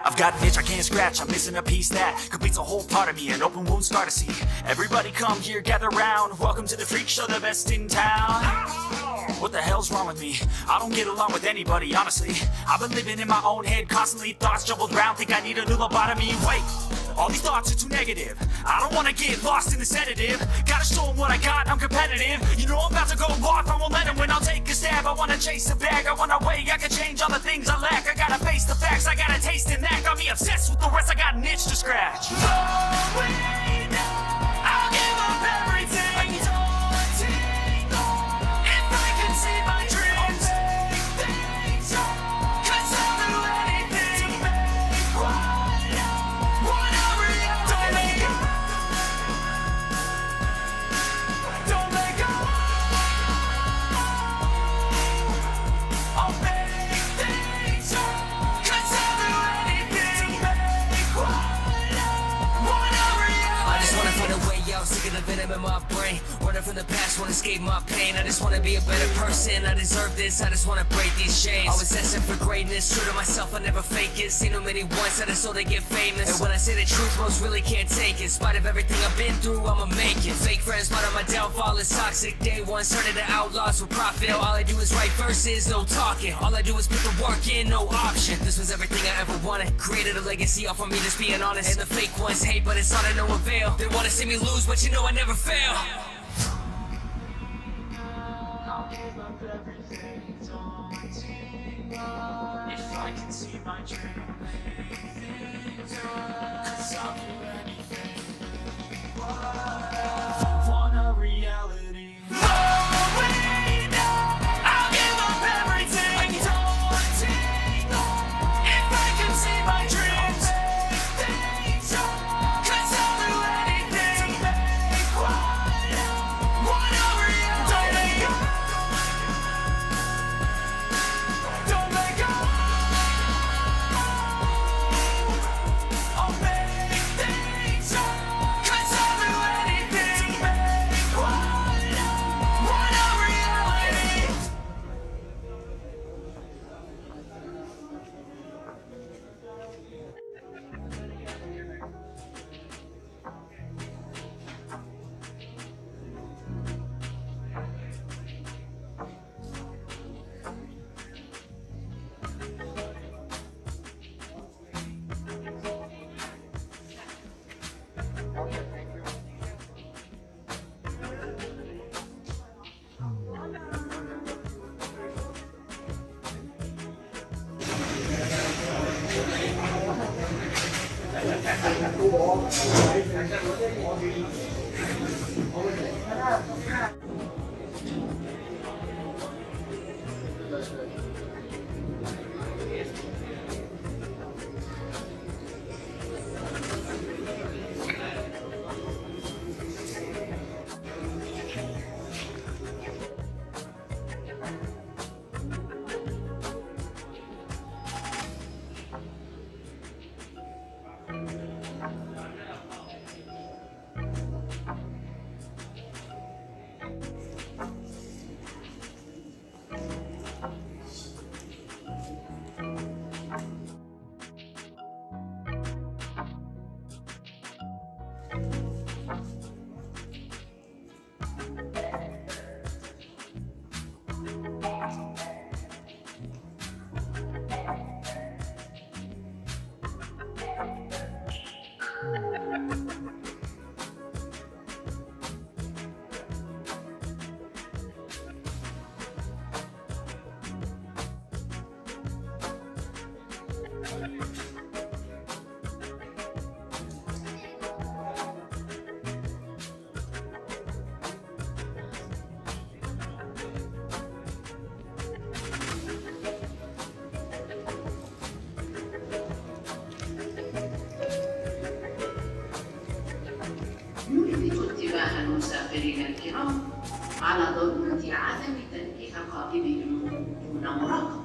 I've got an itch I can't scratch, I'm missing a piece that completes a whole part of me, an open wound scar to see. Everybody come here, gather round, welcome to the freak show, the best in town. What the hell's wrong with me? I don't get along with anybody, honestly. I've been living in my own head, constantly thoughts jumbled round, think I need a new lobotomy. Wait, all these thoughts are too negative. I don't wanna get lost in the sedative. Gotta show them what I got, I'm competitive. You know I'm about to go off, I won't let them win, I'll take a stab. I wanna chase the bag, I wanna weigh, I can change all the things I lack. I gotta face the facts, I gotta taste in that. Got me obsessed with the rest, I got an itch to scratch. No way, no, I'll give up everything. I don't take on. If I can see my dreams, I'll make things up. 'Cause I'll do anything to make what a reality. Don't let go. Don't let go. I'll make things up. 'Cause I'll do anything to make what a reality. I just wanna find a way out, sick of the venom in my brain. Running from the past, wanna escape my pain. I just wanna be a better person, I deserve this. I just wanna break these chains. Always asking for greatness, true to myself, I never fake it. Seen too many once, I just so they get famous. And when I say the truth, most really can't take it. In spite of everything I've been through, I'ma make it. Fake friends, part of my downfall is toxic. Day one, started to outlaws with profit. Now all I do is write verses, no talking. All I do is put the work in, no option. This was everything I ever wanted. Created a legacy off of me, just being honest. And the fake ones hate, but it's all to no avail. They wanna see me lose, but you know I never fail. up everything daunting life. If I can see my dream, make things right. 'Cause I'll do anything. Want a reality? Oh, wait, no, I'll give up everything. Daunting life. If I can see my dreams, make things right. 'Cause I'll do anything to make what I want a reality. Don't let go. I'll make things right. 'Cause I'll do anything to make what I want a reality. نريد انتباه المسافرين الكرام على ضرورة عدم تنبيه قائدهم دون مراقبة.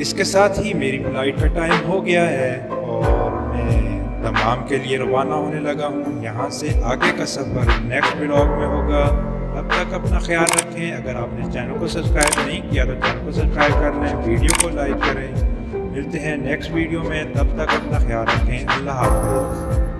इसके साथ ही मेरी flight का time हो गया है और मैं दमाम के लिए रवाना होने लगा हूँ। यहाँ से आगे का सफ़र नेक्स्ट व्लॉग में होगा। तब तक अपना ख्याल रखें। अगर आपने चैनल को सब्सक्राइब नहीं किया तो चैनल को सब्सक्राइब कर लें, वीडियो को लाइक करें। मिलते हैं नेक्स्ट वीडियो में, तब तक अपना ख्याल रखें। अल्लाह हाफ़िज़।